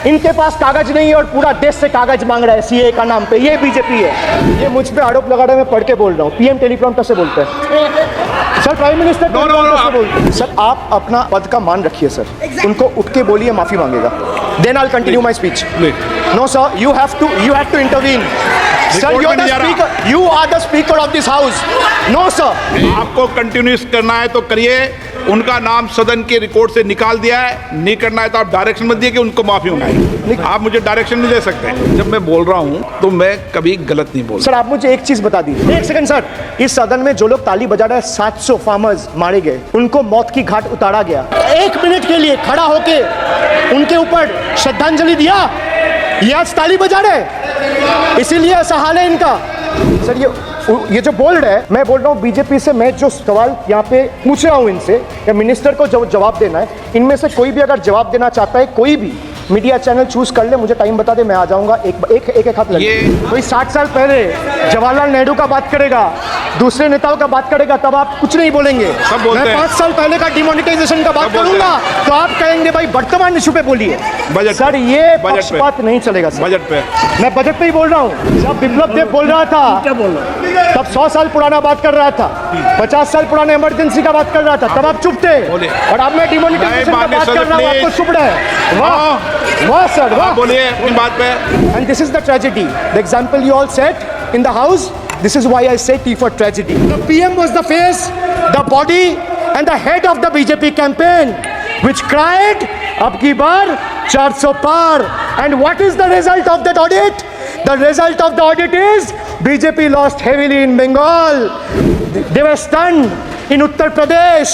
इनके पास कागज नहीं है और पूरा देश से कागज मांग रहा है सीए का नाम पे। ये बीजेपी है। ये मुझ पे आरोप लगा रहा है, मैं पढ़ के बोल रहा हूँ। पीएम टेलीप्रॉम्प्टर से बोलते हैं सर, प्राइम मिनिस्टर टेलीप्रॉम्प्टर से बोलते हैं सर। आप अपना पद का मान रखिए सर, उनको उठ के बोलिए माफी मांगेगा, then I will continue my speech. No sir, you have to intervene sir. You are the speaker of this house. No sir, आपको कंटिन्यूस करना है तो करिए। उनका नाम सदन के रिकॉर्ड से निकाल दिया है। नहीं करना है तो आप डायरेक्शन मत दिए कि उनको माफी मंगाए। आप मुझे डायरेक्शन नहीं दे सकते। जब मैं बोल रहा हूं तो मैं कभी गलत नहीं बोल। सर आप मुझे एक चीज बता दीजिए, एक सेकंड सर। इस सदन में जो लोग ताली बजा रहे हैं, 700 फार्मर्स मारे गए, उनको मौत की घाट उतारा गया। 1 मिनट के लिए खड़ा होके उनके ऊपर श्रद्धांजलि दिया, ये आज ताली बजा रहे, इसीलिए ऐसा हाल है इनका। सर ये जो बोल रहे हैं, मैं बोल रहा हूँ बीजेपी से, मैं जो सवाल यहाँ पे पूछ रहा हूँ इनसे, या मिनिस्टर को जो जवाब देना है, इनमें से कोई भी अगर जवाब देना चाहता है, कोई भी मीडिया चैनल चूज कर ले, मुझे टाइम बता दे, मैं आ जाऊंगा। एक हाथ लगे। कोई 60 साल पहले जवाहरलाल नेहरू का बात करेगा, दूसरे नेताओं का बात करेगा, तब आप कुछ नहीं बोलेंगे। मैं 5 साल पहले का डिमोनेटाइजेशन का बात करूंगा तो आप कहेंगे भाई वर्तमान इशू पे बोलिए। सर ये पक्षपात नहीं चलेगा सर। बजट पे मैं बजट पे ही बोल रहा हूँ। जब बिप्लब देव बोल रहा था तब 100 साल पुराना बात कर रहा था, 50 साल पुराने इमरजेंसी का बात कर रहा था, तब आप चुप थे। और अब मैं डिमोनेटाइजेशन का बात कर रहा हूँ, आपको चुप रहे। वाह वाह सर, वाह। बोलिए अपनी बात पे। And this is the tragedy. The example you all set in the house. This is why I say T for tragedy. The PM was the face, the body, and the head of the BJP campaign, which cried, "Ab ki bar 400 par." And what is the result of that audit? The result of the audit is BJP lost heavily in Bengal. They were stunned in Uttar Pradesh,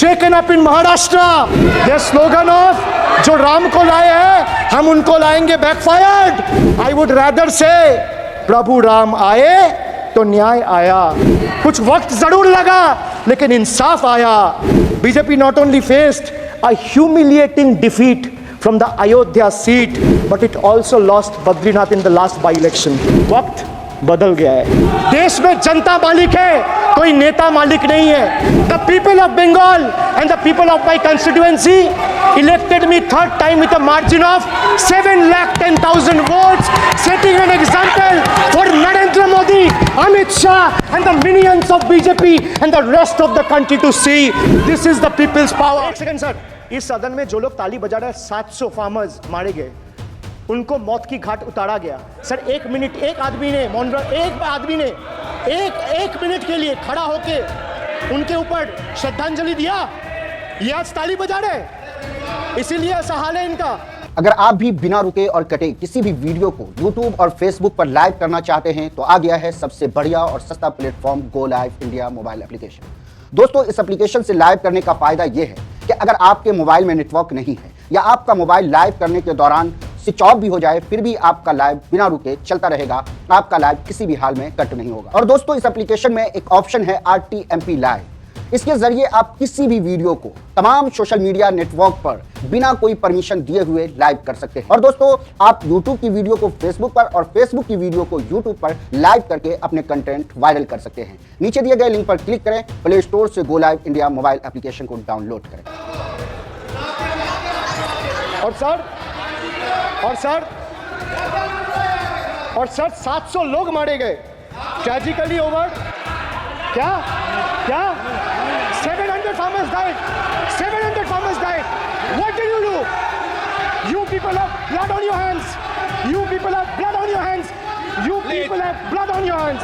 shaken up in Maharashtra. Their slogan of जो राम को लाए हैं हम उनको लाएंगे backfired. I would rather say प्रभु राम आए तो न्याय आया। कुछ वक्त जरूर लगा लेकिन इंसाफ आया। BJP not only faced a humiliating defeat from the Ayodhya seat, but it also lost Badrinath in the last by-election. वक्त बदल गया है। देश में जनता मालिक है, कोई नेता मालिक नहीं है। The people of Bengal and the people of my constituency elected me 3rd time with a margin of 7,10,000 votes, setting an example for Narendra Modi, Amit Shah, and the minions of BJP and the rest of the country to see. This is the people's power. एक second sir, इस सदन में जो लोग ताली बजा रहे हैं, 700 फार्मर्स मारे गए, उनको मौत की घाट उतारा गया। सर 1 मिनट, एक आदमी ने एक मिनट के लिए खड़ा होके उनके ऊपर श्रद्धांजलि दिया, ये आज ताली बजा रहे, इसीलिए ऐसा हाल है इनका। अगर आप भी बिना रुके और कटे किसी भी वीडियो को YouTube और Facebook पर लाइव करना चाहते हैं तो आ गया है सबसे बढ़िया और सस्ता platform go live India mobile application. दोस्तों इस एप्लीकेशन से लाइव करने का फायदा यह है कि अगर आपके मोबाइल में नेटवर्क नहीं है या आपका मोबाइल लाइव करने के दौरान स्विच ऑफ भी हो जाए, फिर भी आपका लाइव बिना रुके चलता रहेगा। आपका लाइव किसी भी हाल में कट नहीं होगा। और दोस्तों इस एप्लीकेशन में एक ऑप्शन है RTMP लाइव। इसके जरिए आप किसी भी वीडियो को तमाम सोशल मीडिया नेटवर्क पर बिना कोई परमिशन दिए हुए लाइव कर सकते हैं। और दोस्तों आप YouTube की वीडियो को Facebook पर और Facebook की वीडियो को YouTube पर लाइव करके अपने कंटेंट वायरल कर सकते हैं। नीचे दिए गए लिंक पर क्लिक करें, प्ले स्टोर से go live India mobile application को डाउनलोड करें। और सर 700 लोग मारे गए, ट्रेजिकली ओवर। क्या 700 farmers died. 700 farmers died. What did you do? You people have blood on your hands. You people have blood on your hands. You people have blood on your hands.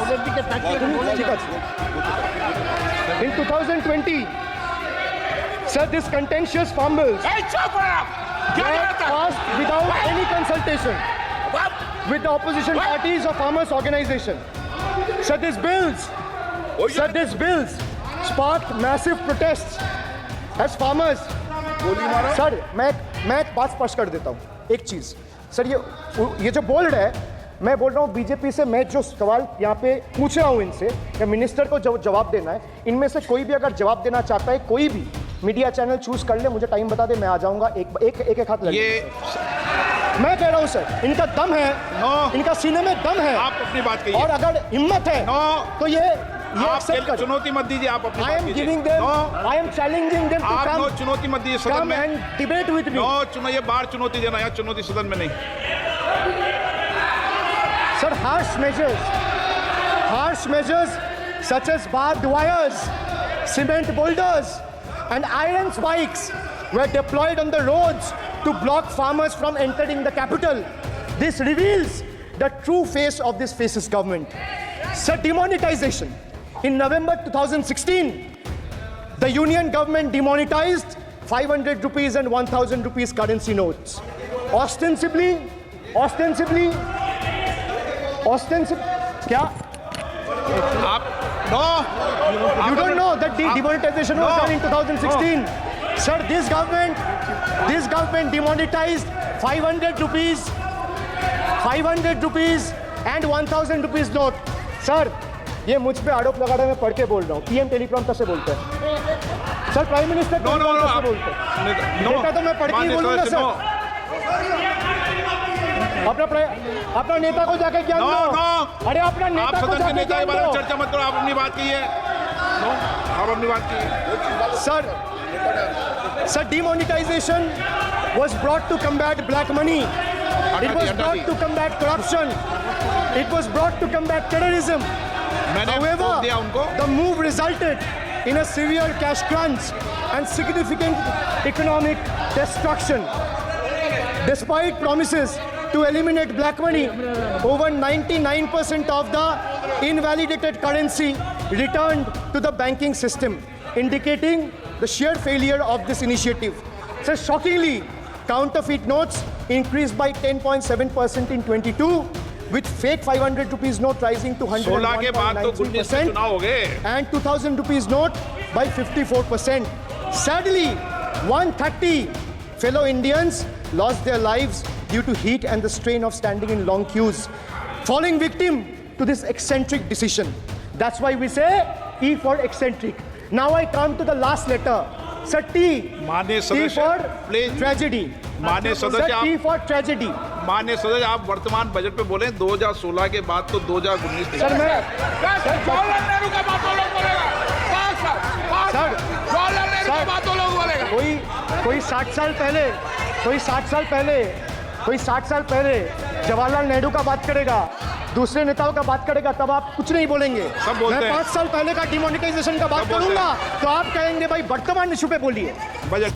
In 2020, sir, this contentious farmers were passed without any consultation with the opposition parties or farmers organization. Sir, these bills sparked massive protests as farmers. Sir मैं एक बात स्पष्ट कर देता हूँ, एक चीज sir, ये जो बोल रहे हैं, मैं बोल रहा हूँ बीजेपी से, मैं जो सवाल यहाँ पे पूछ रहा हूँ इनसे, या मिनिस्टर को जवाब देना है, इनमें से कोई भी अगर जवाब देना चाहता है, कोई भी मीडिया चैनल चूज कर ले, मुझे टाइम बता दे, मैं आ जाऊंगा। एक हाथ लगे। मैं कह रहा हूँ सर, इनका दम है, इनका सीने में दम है। आप अपनी बात कहिए। और अगर हिम्मत है तो ये ये आप accept कर। चुनौती मत दीजिए, आप अपनी I बात am कीजिए। giving them, No, I am challenging them to आप नो come, चुनौती मत दीजिए सदन come में। and debate with me. No चुनो, ये बाहर चुनौती देना, यहाँ चुनौती सदन में नहीं। Sir, harsh measures such as barbed wires, cement boulders, and iron spikes were deployed on the roads to block farmers from entering the capital. This reveals the true face of this fascist government. Sir, demonetization. In November 2016, the union government demonetized 500 rupees and 1000 rupees currency notes. Ostensibly, क्या? आप no, You don't know that the demonetization was done in 2016. Sir, this government demonetized 500 rupees and 1000 rupees note. Sir, ये मुझ पे आरोप लगा रहे हैं, मैं पढ़ के बोल रहा हूँ। पीएम टेलीप्रॉम्प्टर से बोलते हैं। Sir, prime minister no, teleprompter से बोलते हैं। नो, बेटा तो मैं पढ़ के ही बोलूँगा सर। अपना नेता को जाके ज्ञान नो, दो। नो। अरे अपना आप नेता को सदन के जाके नेता के ज्ञान बारे में दो। चर्चा मत करो, आप अपनी बात कीजिए। नो, आप अपनी बात कीजिए। Sir, demonetization was brought to combat black money. It was brought to combat corruption. It was brought to combat terrorism. मैंने However, वोट दिया उनको। the move resulted in a severe cash crunch and significant economic destruction. Despite promises to eliminate black money, over 99% of the invalidated currency returned to the banking system, indicating the sheer failure of this initiative. So shockingly, counterfeit notes increased by 10.7% in 22, with fake 500 rupees note rising to 16 के बाद तो 19 से 101.93% चुनाव हो गए। and 2000 rupees note by 54%. Sadly, 130 fellow Indians lost their lives due to heat and the strain of standing in long queues, falling victim to this eccentric decision. That's why we say E for eccentric. Now I come to the last letter. Sir, T. माननीय T सदस्य, for please. tragedy. माननीय Sir, सदस्य, T for tragedy. माननीय सदस्य, आप वर्तमान budget पे बोले 2016 के बाद तो 2019 तक। सर मैं जवाहरलाल नेहरू का बात तो लोग बोलेगा। सर जवाहरलाल नेहरू का बात तो लोग बोलेगा। कोई 60 साल पहले जवाहरलाल नेहरू का बात करेगा, दूसरे नेताओं का बात करेगा, तब आप कुछ नहीं बोलेंगे। सब बोलते मैं हैं। 5 साल पहले का डिमोनेटाइजेशन का बात सब बोलते हैं। करूंगा तो आप कहेंगे भाई वर्तमान इशू पे बोलिए। बजट